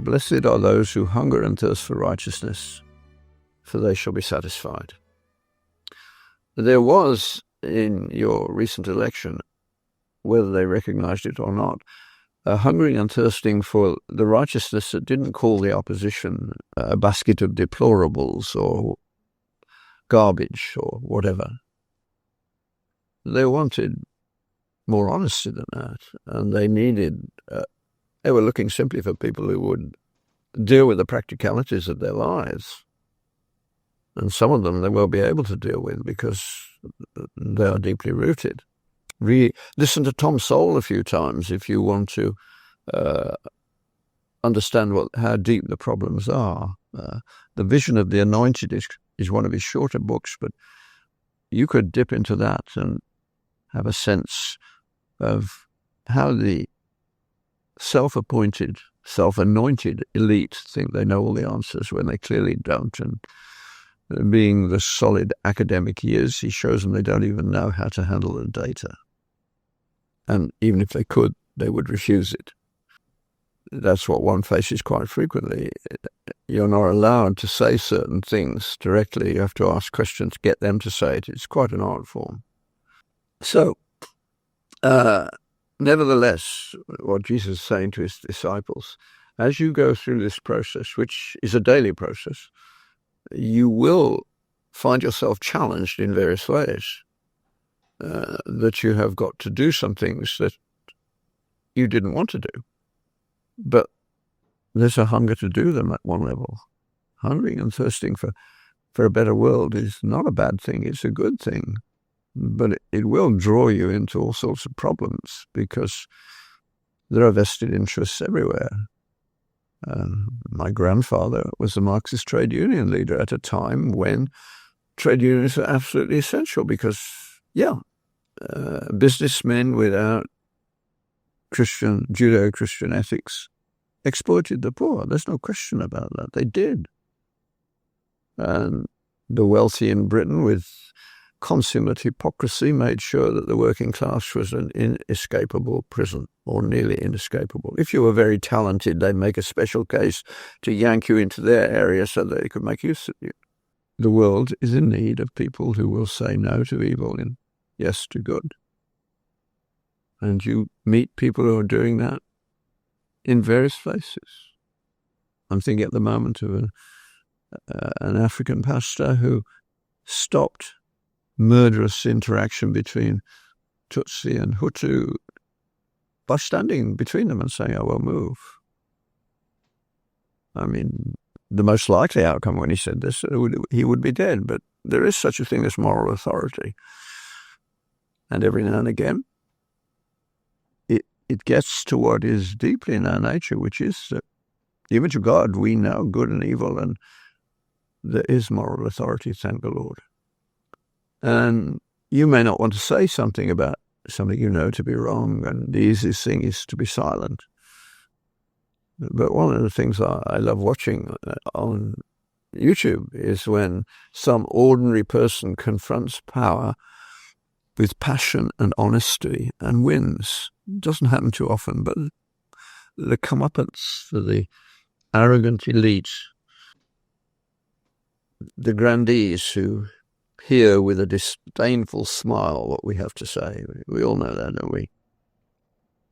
Blessed are those who hunger and thirst for righteousness, for they shall be satisfied. There was, in your recent election, whether they recognized it or not, a hungering and thirsting for the righteousness that didn't call the opposition a basket of deplorables or garbage or whatever. They wanted more honesty than that, and they needed, they were looking simply for people who would deal with the practicalities of their lives. And some of them they will be able to deal with because they are deeply rooted. Listen to Tom Sowell a few times if you want to understand how deep the problems are. The Vision of the Anointed is one of his shorter books, but you could dip into that and have a sense of how the self-appointed, self-anointed elite think they know all the answers when they clearly don't. And being the solid academic he is, he shows them they don't even know how to handle the data. And even if they could, they would refuse it. That's what one faces quite frequently. You're not allowed to say certain things directly. You have to ask questions, get them to say it. It's quite an art form. So, nevertheless, what Jesus is saying to his disciples, as you go through this process, which is a daily process, you will find yourself challenged in various ways. That you have got to do some things that you didn't want to do. But there's a hunger to do them at one level. Hungering and thirsting for a better world is not a bad thing, it's a good thing. But it will draw you into all sorts of problems because there are vested interests everywhere. My grandfather was a Marxist trade union leader at a time when trade unions were absolutely essential because, businessmen without Judeo-Christian ethics exploited the poor. There's no question about that. They did. And the wealthy in Britain, with consummate hypocrisy, made sure that the working class was an inescapable prison, or nearly inescapable. If you were very talented, they'd make a special case to yank you into their area so that they could make use of you. The world is in need of people who will say no to evil and yes to good. And you meet people who are doing that in various places. I'm thinking at the moment of an African pastor who stopped murderous interaction between Tutsi and Hutu by standing between them and saying, I will move. I mean, the most likely outcome when he said this, he would be dead, but there is such a thing as moral authority. And every now and again, it gets to what is deeply in our nature, which is that the image of God, we know good and evil, and there is moral authority, thank the Lord. And you may not want to say something about something you know to be wrong, and the easiest thing is to be silent. But one of the things I love watching on YouTube is when some ordinary person confronts power with passion and honesty and wins. It doesn't happen too often, but the comeuppance for the arrogant elite, the grandees who hear with a disdainful smile what we have to say. We all know that, don't we?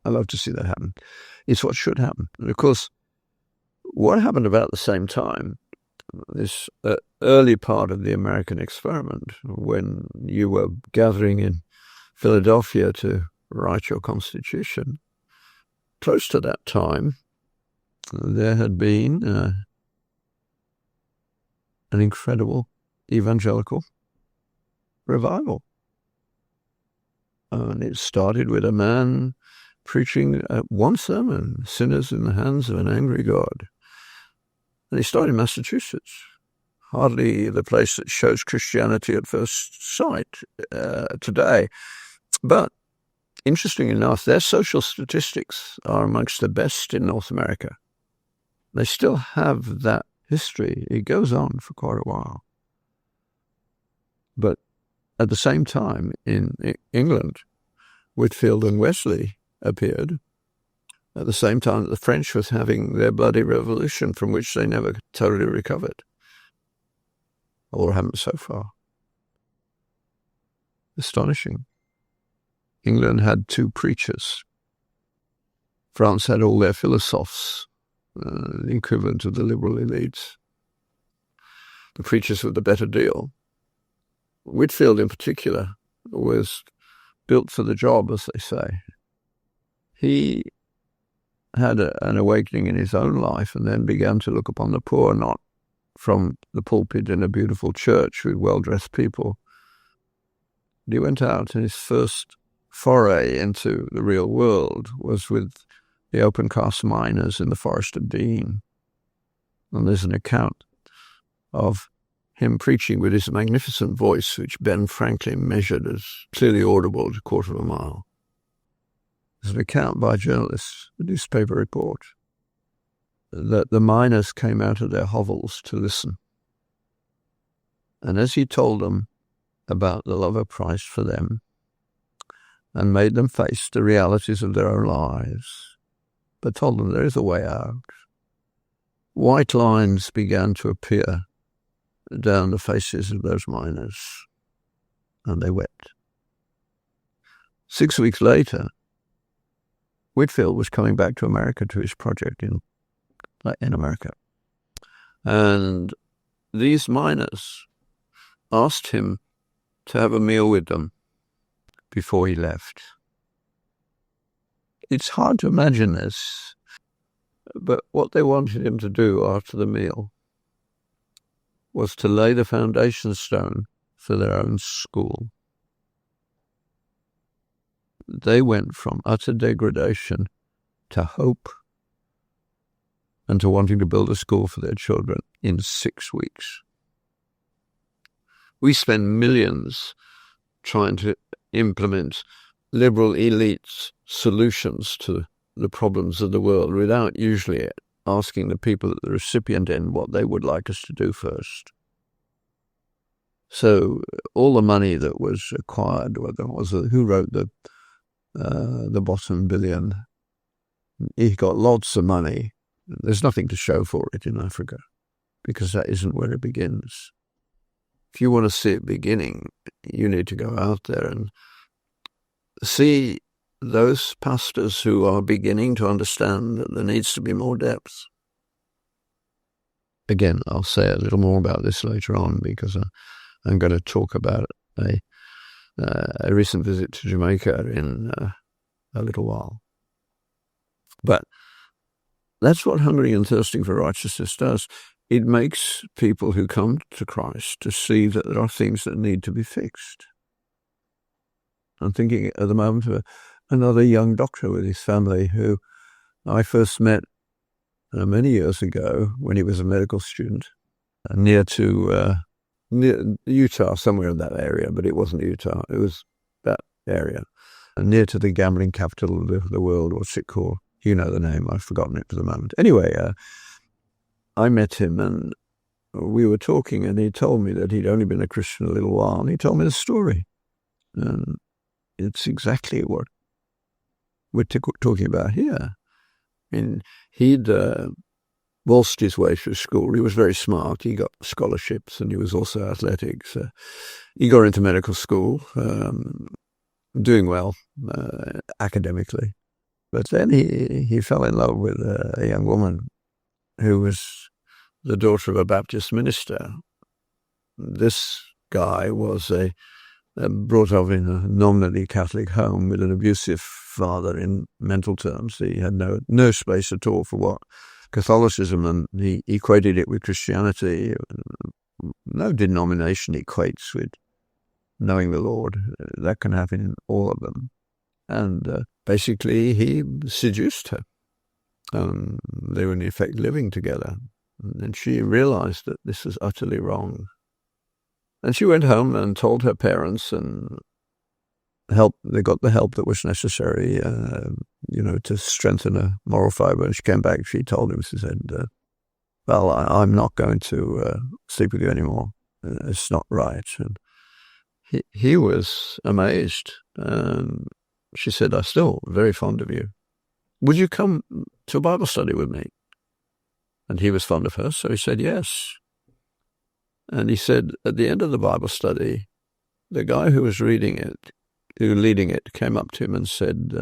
I love to see that happen. It's what should happen. And of course, what happened about the same time, this early part of the American experiment, when you were gathering in Philadelphia to write your Constitution, close to that time, there had been an incredible evangelical revival. And it started with a man preaching one sermon, sinners in the hands of an angry God. And he started in Massachusetts, hardly the place that shows Christianity at first sight today. But interesting enough, their social statistics are amongst the best in North America. They still have that history. It goes on for quite a while. But at the same time, in England, Whitefield and Wesley appeared, at the same time that the French was having their bloody revolution from which they never totally recovered, or haven't so far. Astonishing. England had 2 preachers. France had all their philosophes, the equivalent of the liberal elites. The preachers with the better deal. Whitefield, in particular, was built for the job, as they say. He had an awakening in his own life and then began to look upon the poor not from the pulpit in a beautiful church with well-dressed people. He went out, and his first foray into the real world was with the open-cast miners in the Forest of Dean. And there's an account of him preaching with his magnificent voice, which Ben Franklin measured as clearly audible at a quarter of a mile. There's an account by journalists, a newspaper report, that the miners came out of their hovels to listen. And as he told them about the love of Christ for them and made them face the realities of their own lives, but told them there is a way out, white lines began to appear down the faces of those miners, and they wept. 6 weeks later, Whitefield was coming back to America to his project in America. And these miners asked him to have a meal with them before he left. It's hard to imagine this, but what they wanted him to do after the meal was to lay the foundation stone for their own school. They went from utter degradation to hope and to wanting to build a school for their children in 6 weeks. We spend millions trying to implement liberal elites' solutions to the problems of the world without usually asking the people at the recipient end what they would like us to do first. So all the money that was acquired, who wrote the bottom billion? He got lots of money. There's nothing to show for it in Africa because that isn't where it begins. If you want to see it beginning, you need to go out there and see those pastors who are beginning to understand that there needs to be more depth. Again, I'll say a little more about this later on because I'm going to talk about a recent visit to Jamaica in a little while. But that's what hungering and thirsting for righteousness does. It makes people who come to Christ to see that there are things that need to be fixed. I'm thinking at the moment of another young doctor with his family who I first met many years ago when he was a medical student near Utah, somewhere in that area, but it wasn't Utah. It was that area, near to the gambling capital of the world. What's it called? You know the name. I've forgotten it for the moment. Anyway, I met him and we were talking and he told me that he'd only been a Christian a little while. And he told me the story. And it's exactly what we're talking about here. I mean, he'd waltzed his way through school. He was very smart. He got scholarships and he was also athletic. So he got into medical school, doing well academically. But then he fell in love with a young woman who was the daughter of a Baptist minister. This guy was brought up in a nominally Catholic home with an abusive father in mental terms. He had no space at all for what Catholicism, and he equated it with Christianity. No denomination equates with knowing the Lord. That can happen in all of them. And basically he seduced her. They were in effect living together. And she realized that this was utterly wrong. And she went home and told her parents, and they got the help that was necessary, to strengthen her moral fiber. And she came back, she told him, she said, well, I'm not going to sleep with you anymore. It's not right. And he was amazed. She said, I'm still very fond of you. would you come to a Bible study with me? And he was fond of her, so he said yes. And he said at the end of the Bible study, the guy who was leading it, came up to him and said,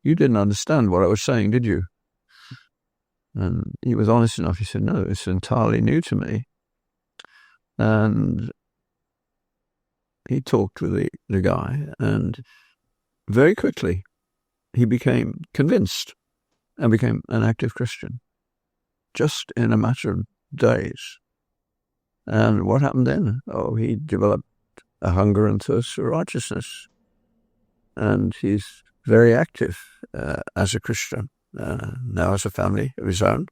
you didn't understand what I was saying, did you? And he was honest enough. He said, no, it's entirely new to me. And he talked with the guy, and very quickly he became convinced and became an active Christian, just in a matter of days. And what happened then? Oh, he developed a hunger and thirst for righteousness. And he's very active as a Christian, now has a family of his own.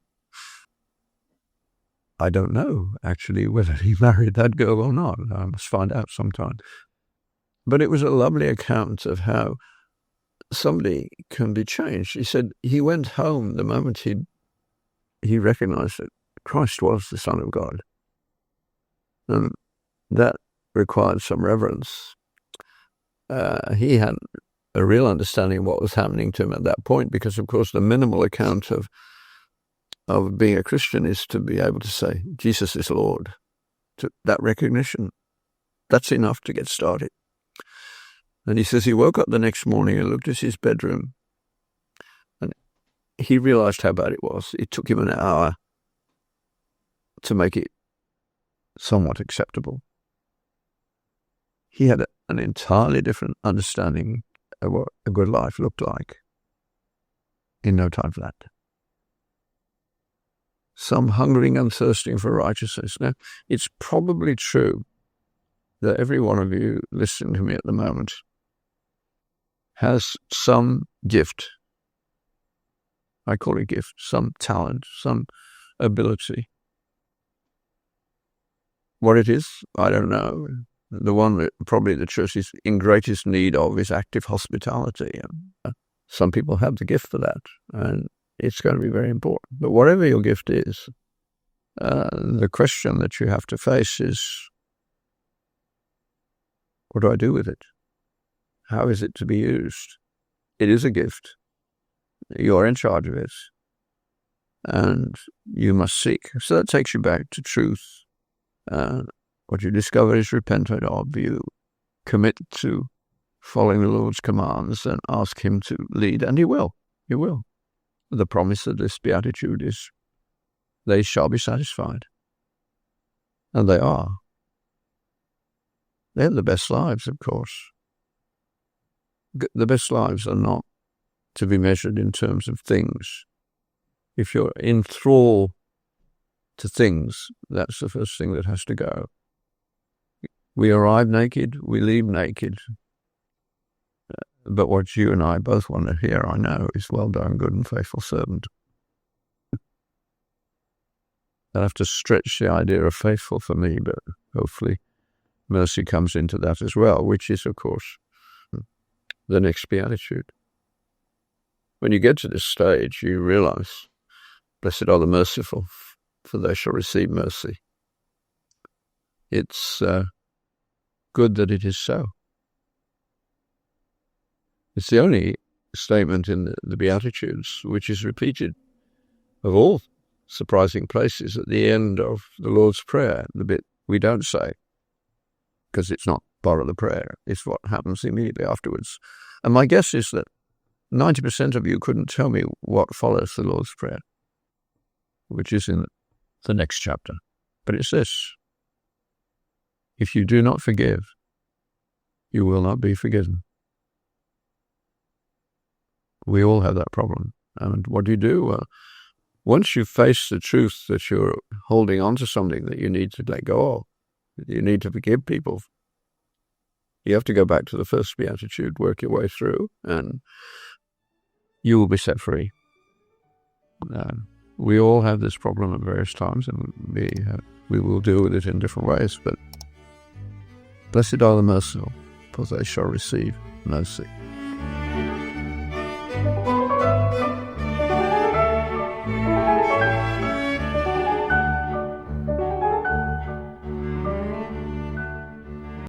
I don't know, actually, whether he married that girl or not. I must find out sometime. But it was a lovely account of how somebody can be changed. He said he went home the moment he recognized that Christ was the Son of God. And that required some reverence. He had a real understanding of what was happening to him at that point, because, of course, the minimal account of being a Christian is to be able to say, Jesus is Lord. That recognition, that's enough to get started. And he says he woke up the next morning and looked at his bedroom, and he realized how bad it was. It took him an hour to make it somewhat acceptable. He had an entirely different understanding of what a good life looked like in no time for that. Some hungering and thirsting for righteousness. Now, it's probably true that every one of you listening to me at the moment has some gift. I call it gift, some talent, some ability. What it is, I don't know. The one that probably the church is in greatest need of is active hospitality. Some people have the gift for that, and it's going to be very important. But whatever your gift is, the question that you have to face is, what do I do with it? How is it to be used? It is a gift. You're in charge of it, and you must seek. So that takes you back to truth. What you discover is repented of. You commit to following the Lord's commands and ask him to lead, and he will. He will. The promise of this beatitude is, they shall be satisfied. And they are. They have the best lives, of course. The best lives are not to be measured in terms of things. If you're in thrall to things, that's the first thing that has to go. We arrive naked, we leave naked. But what you and I both want to hear, I know, is well done, good and faithful servant. I'll have to stretch the idea of faithful for me, but hopefully mercy comes into that as well, which is, of course, the next beatitude. When you get to this stage, you realize, blessed are the merciful, for they shall receive mercy. It's good that it is so. It's the only statement in the Beatitudes which is repeated of all surprising places at the end of the Lord's Prayer, the bit we don't say, because it's not part of the prayer. It's what happens immediately afterwards. And my guess is that 90% of you couldn't tell me what follows the Lord's Prayer, which is in the next chapter. But it's this: if you do not forgive, you will not be forgiven. We all have that problem. And what do? Well, once you face the truth that you're holding on to something that you need to let go of, you need to forgive people, you have to go back to the first beatitude, work your way through, and you will be set free. We all have this problem at various times, and we will deal with it in different ways, but blessed are the merciful, for they shall receive mercy.